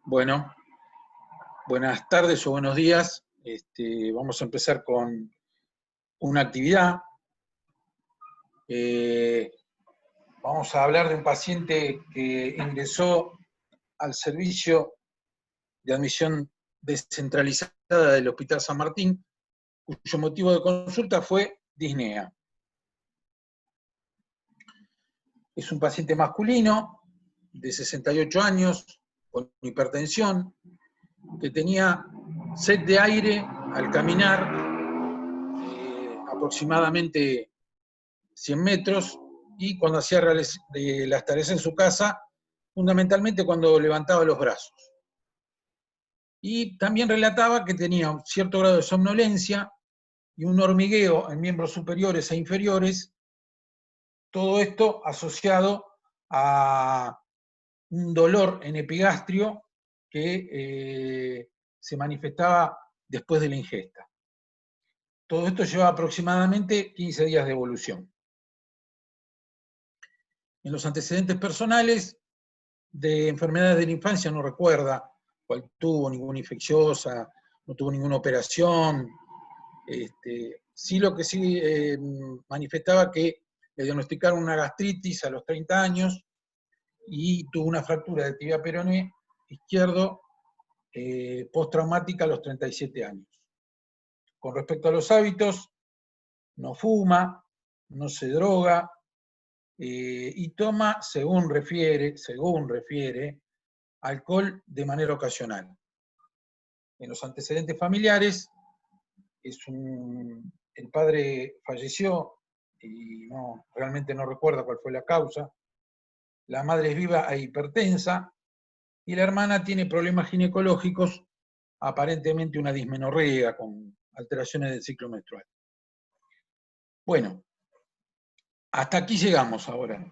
Bueno, buenas tardes o buenos días. Vamos a empezar con una actividad. Vamos a hablar de un paciente que ingresó al servicio de admisión descentralizada del Hospital San Martín, cuyo motivo de consulta fue disnea. Es un paciente masculino de 68 años, con hipertensión, que tenía sed de aire al caminar aproximadamente 100 metros y cuando hacía las tareas en su casa, fundamentalmente cuando levantaba los brazos. Y también relataba que tenía un cierto grado de somnolencia y un hormigueo en miembros superiores e inferiores, todo esto asociado a un dolor en epigastrio que se manifestaba después de la ingesta. Todo esto lleva aproximadamente 15 días de evolución. En los antecedentes personales de enfermedades de la infancia no recuerda cuál tuvo, ninguna infecciosa, no tuvo ninguna operación. Sí, lo que sí manifestaba que le diagnosticaron una gastritis a los 30 años y tuvo una fractura de tibia peroné izquierdo postraumática a los 37 años. Con respecto a los hábitos, no fuma, no se droga, y toma, según refiere, alcohol de manera ocasional. En los antecedentes familiares, el padre falleció y realmente no recuerda cuál fue la causa. La madre es viva e hipertensa y la hermana tiene problemas ginecológicos, aparentemente una dismenorrea con alteraciones del ciclo menstrual. Bueno, hasta aquí llegamos ahora.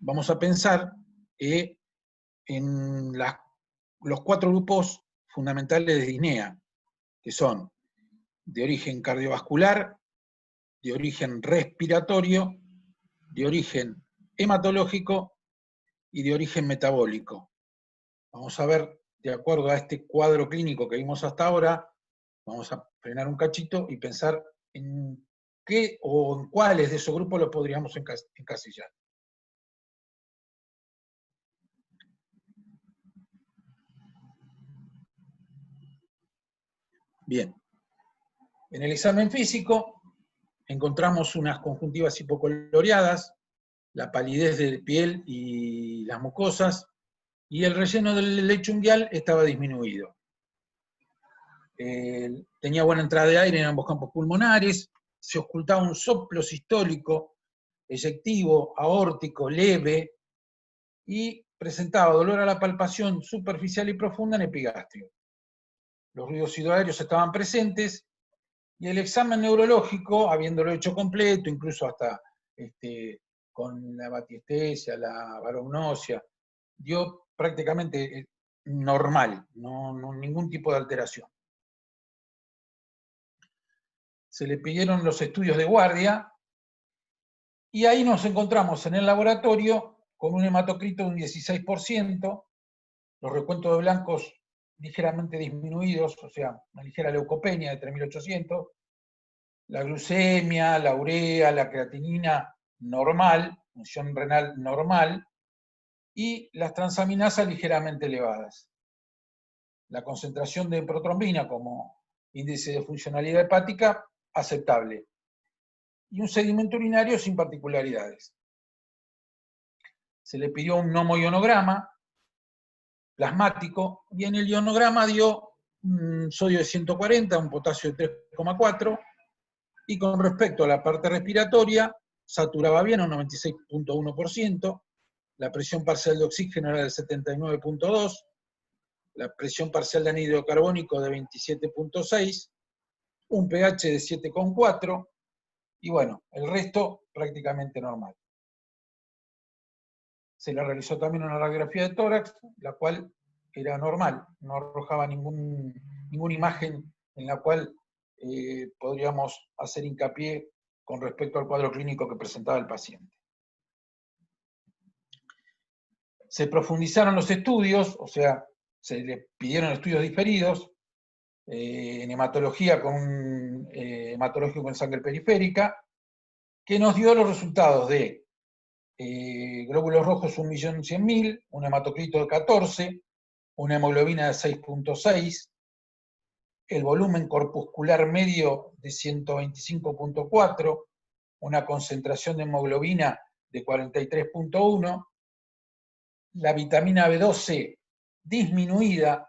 Vamos a pensar en los 4 grupos fundamentales de disnea, que son de origen cardiovascular, de origen respiratorio, de origen hematológico y de origen metabólico. Vamos a ver, de acuerdo a este cuadro clínico que vimos hasta ahora, vamos a frenar un cachito y pensar en qué o en cuáles de esos grupos los podríamos encasillar. Bien, en el examen físico encontramos unas conjuntivas hipocoloreadas, la palidez de piel y las mucosas, y el relleno del lecho unguial estaba disminuido. Tenía buena entrada de aire en ambos campos pulmonares, se ocultaba un soplo sistólico, eyectivo, aórtico, leve, y presentaba dolor a la palpación superficial y profunda en epigastrio. Los ruidos sidoaéreos estaban presentes, y el examen neurológico, habiéndolo hecho completo, incluso hasta con la batiestesia, la barognosia, dio prácticamente normal, no ningún tipo de alteración. Se le pidieron los estudios de guardia, y ahí nos encontramos en el laboratorio con un hematocrito de un 16%, los recuentos de blancos ligeramente disminuidos, o sea, una ligera leucopenia de 3.800, la glucemia, la urea, la creatinina normal, función renal normal, y las transaminasas ligeramente elevadas. La concentración de protrombina como índice de funcionalidad hepática aceptable. Y un sedimento urinario sin particularidades. Se le pidió un nomoionograma plasmático, y en el ionograma dio un sodio de 140, un potasio de 3,4, y con respecto a la parte respiratoria, saturaba bien a un 96,1%, la presión parcial de oxígeno era del 79,2%, la presión parcial de anhídrido carbónico de 27,6%, un pH de 7,4%, y bueno, el resto prácticamente normal. Se le realizó también una radiografía de tórax, la cual era normal, no arrojaba ninguna imagen en la cual podríamos hacer hincapié con respecto al cuadro clínico que presentaba el paciente. Se profundizaron los estudios, o sea, se le pidieron estudios diferidos, en hematología con un hematológico en sangre periférica, que nos dio los resultados de glóbulos rojos 1.100.000, un hematocrito de 14, una hemoglobina de 6.6, el volumen corpuscular medio de 125.4, una concentración de hemoglobina de 43.1, la vitamina B12 disminuida,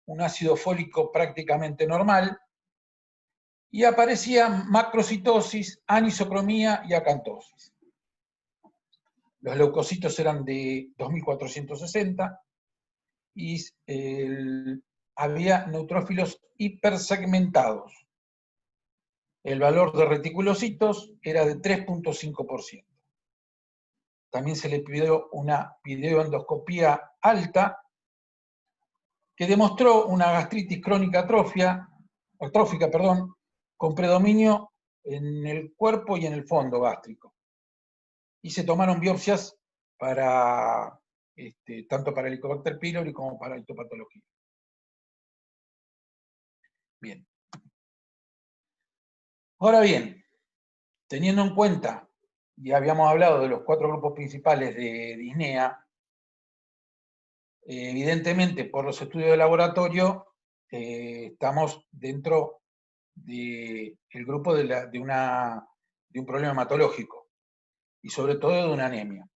un ácido fólico prácticamente normal, y aparecían macrocitosis, anisocromía y acantosis. Los leucocitos eran de 2.460 y había neutrófilos hipersegmentados. El valor de reticulocitos era de 3.5%. También se le pidió una videoendoscopía alta que demostró una gastritis crónica atrófica, con predominio en el cuerpo y en el fondo gástrico. Y se tomaron biopsias para, tanto para Helicobacter pylori como para histopatología. Bien. Ahora bien, teniendo en cuenta, y habíamos hablado de los 4 grupos principales de disnea, evidentemente por los estudios de laboratorio estamos dentro del grupo de un problema hematológico y sobre todo de una anemia.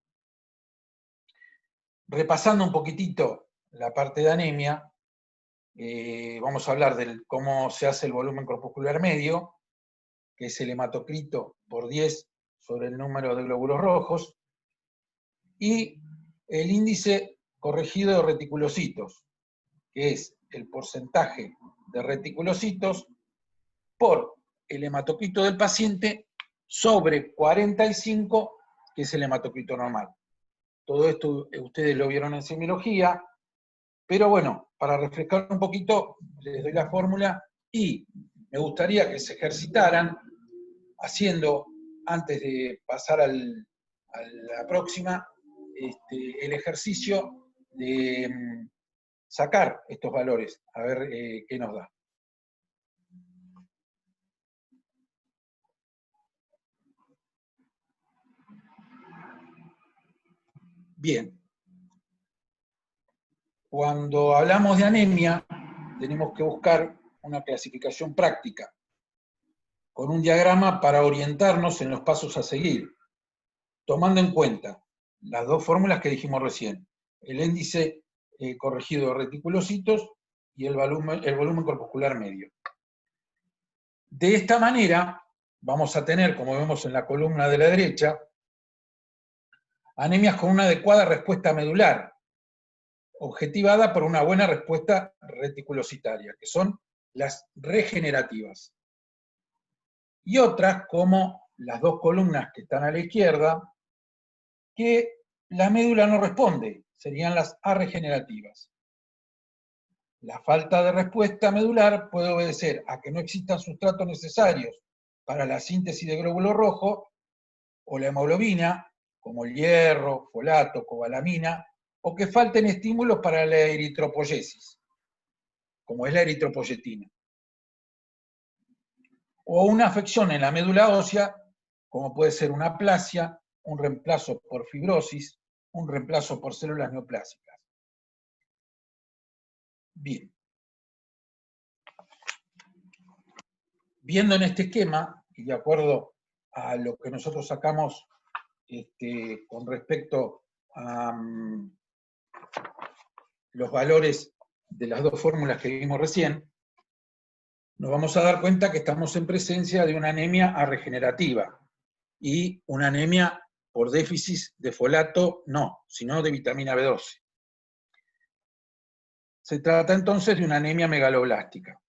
Repasando un poquitito la parte de anemia, vamos a hablar de cómo se hace el volumen corpuscular medio, que es el hematocrito por 10 sobre el número de glóbulos rojos, y el índice corregido de reticulocitos, que es el porcentaje de reticulocitos por el hematocrito del paciente sobre 45, que es el hematocrito normal. Todo esto ustedes lo vieron en semiología, pero bueno, para refrescar un poquito, les doy la fórmula y me gustaría que se ejercitaran haciendo, antes de pasar a la próxima, el ejercicio de sacar estos valores, a ver qué nos da. Bien. Cuando hablamos de anemia, tenemos que buscar una clasificación práctica, con un diagrama para orientarnos en los pasos a seguir, tomando en cuenta las 2 fórmulas que dijimos recién, el índice corregido de reticulocitos y el volumen corpuscular medio. De esta manera, vamos a tener, como vemos en la columna de la derecha, anemias con una adecuada respuesta medular, objetivada por una buena respuesta reticulocitaria, que son las regenerativas. Y otras, como las 2 columnas que están a la izquierda, que la médula no responde, serían las arregenerativas. La falta de respuesta medular puede obedecer a que no existan sustratos necesarios para la síntesis de glóbulo rojo o la hemoglobina, como el hierro, folato, cobalamina, o que falten estímulos para la eritropoyesis, como es la eritropoyetina. O una afección en la médula ósea, como puede ser una aplasia, un reemplazo por fibrosis, un reemplazo por células neoplásicas. Bien. Viendo en este esquema, y de acuerdo a lo que nosotros sacamos con respecto a los valores de las 2 fórmulas que vimos recién, nos vamos a dar cuenta que estamos en presencia de una anemia arregenerativa y una anemia por déficit de folato, no, sino de vitamina B12. Se trata entonces de una anemia megaloblástica.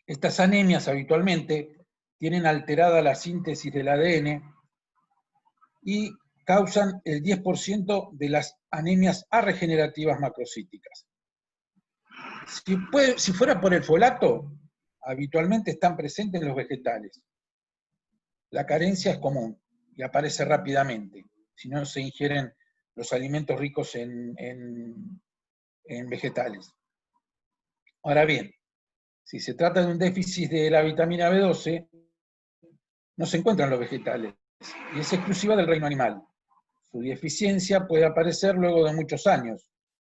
Estas anemias habitualmente tienen alterada la síntesis del ADN y causan el 10% de las anemias arregenerativas macrocíticas. Si fuera por el folato, habitualmente están presentes en los vegetales. La carencia es común y aparece rápidamente, si no se ingieren los alimentos ricos en en vegetales. Ahora bien, si se trata de un déficit de la vitamina B12, no se encuentra en los vegetales y es exclusiva del reino animal. Su deficiencia puede aparecer luego de muchos años,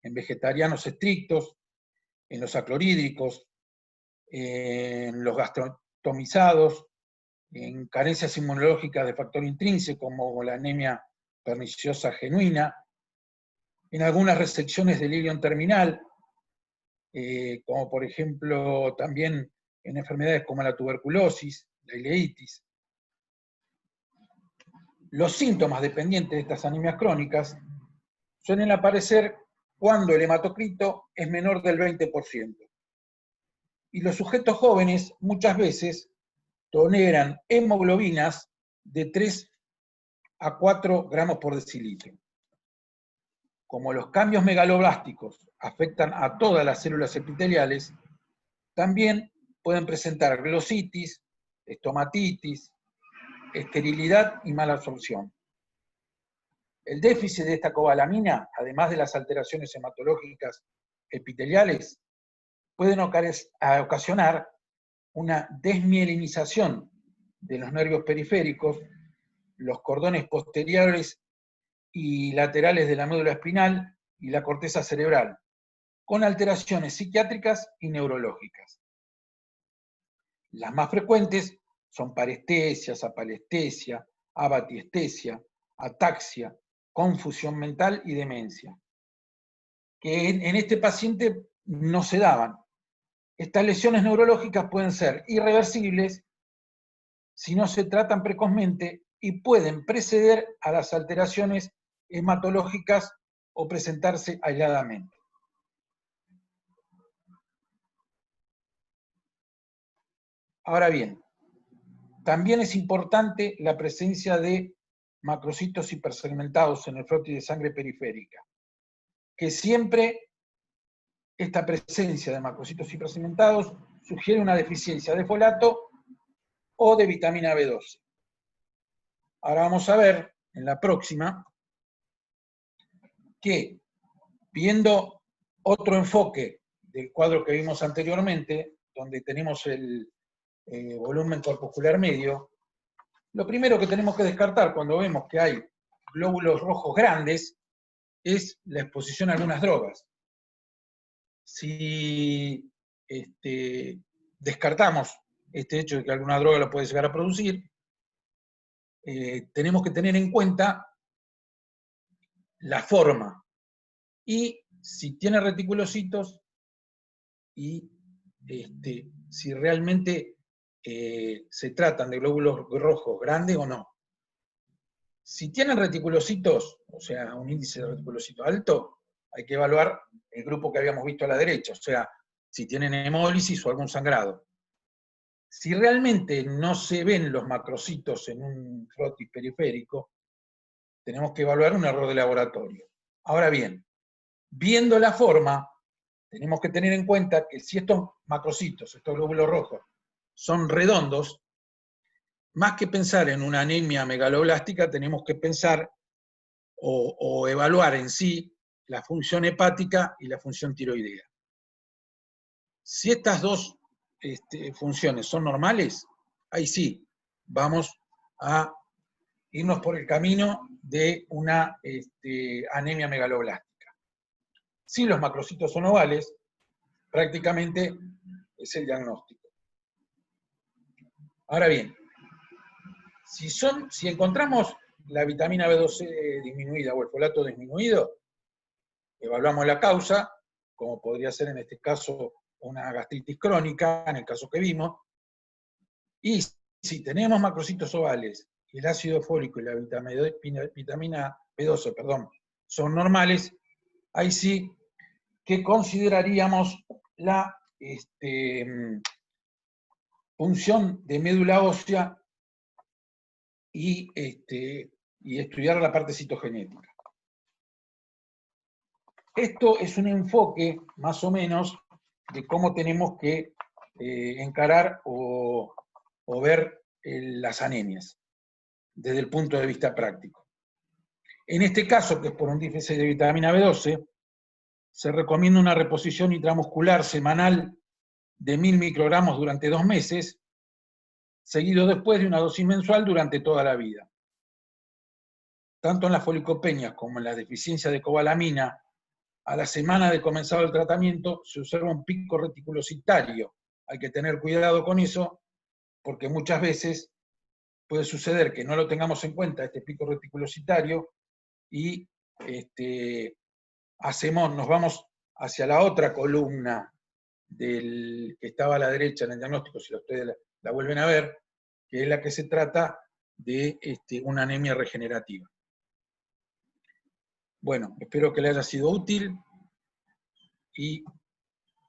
en vegetarianos estrictos, en los aclorhídricos, en los gastrotomizados, en carencias inmunológicas de factor intrínseco, como la anemia perniciosa genuina, en algunas resecciones del ilion terminal, como por ejemplo también en enfermedades como la tuberculosis, la ileitis. Los síntomas dependientes de estas anemias crónicas suelen aparecer cuando el hematocrito es menor del 20%. Y los sujetos jóvenes muchas veces toleran hemoglobinas de 3 a 4 gramos por decilitro. Como los cambios megaloblásticos afectan a todas las células epiteliales, también pueden presentar glositis, estomatitis, esterilidad y mala absorción. El déficit de esta cobalamina, además de las alteraciones hematológicas epiteliales, pueden ocasionar una desmielinización de los nervios periféricos, los cordones posteriores y laterales de la médula espinal y la corteza cerebral, con alteraciones psiquiátricas y neurológicas. Las más frecuentes son parestesias, apalestesia, abatiestesia, ataxia, confusión mental y demencia, que en este paciente no se daban. Estas lesiones neurológicas pueden ser irreversibles si no se tratan precozmente y pueden preceder a las alteraciones hematológicas o presentarse aisladamente. Ahora bien, también es importante la presencia de macrocitos hipersegmentados en el frotis de sangre periférica, que siempre esta presencia de macrocitos hipersegmentados sugiere una deficiencia de folato o de vitamina B12. Ahora vamos a ver en la próxima que, viendo otro enfoque del cuadro que vimos anteriormente, donde tenemos el volumen corpuscular medio, lo primero que tenemos que descartar cuando vemos que hay glóbulos rojos grandes es la exposición a algunas drogas. Si descartamos este hecho de que alguna droga lo puede llegar a producir, tenemos que tener en cuenta la forma y si tiene reticulocitos y si realmente se tratan de glóbulos rojos grandes o no. Si tienen reticulocitos, o sea, un índice de reticulocito alto, hay que evaluar el grupo que habíamos visto a la derecha, o sea, si tienen hemólisis o algún sangrado. Si realmente no se ven los macrocitos en un frotis periférico, tenemos que evaluar un error de laboratorio. Ahora bien, viendo la forma, tenemos que tener en cuenta que si estos macrocitos, estos glóbulos rojos, son redondos, más que pensar en una anemia megaloblástica, tenemos que pensar o evaluar en sí la función hepática y la función tiroidea. Si estas dos funciones son normales, ahí sí, vamos a irnos por el camino de una anemia megaloblástica. Si los macrocitos son ovales, prácticamente es el diagnóstico. Ahora bien, si encontramos la vitamina B12 disminuida o el folato disminuido, evaluamos la causa, como podría ser en este caso una gastritis crónica, en el caso que vimos, y si tenemos macrocitos ovales y el ácido fólico y la vitamina B12, son normales, ahí sí que consideraríamos la punción de médula ósea y estudiar la parte citogenética. Esto es un enfoque, más o menos, de cómo tenemos que encarar o ver las anemias, desde el punto de vista práctico. En este caso, que es por un déficit de vitamina B12, se recomienda una reposición intramuscular semanal de 1000 microgramos durante 2 meses, seguido después de una dosis mensual durante toda la vida. Tanto en las folicopenias como en la deficiencia de cobalamina, a la semana de comenzado el tratamiento se observa un pico reticulocitario. Hay que tener cuidado con eso, porque muchas veces puede suceder que no lo tengamos en cuenta, este pico reticulocitario, y nos vamos hacia la otra columna que estaba a la derecha en el diagnóstico, si ustedes la vuelven a ver, que es la que se trata de una anemia regenerativa. Bueno, espero que le haya sido útil y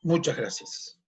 muchas gracias.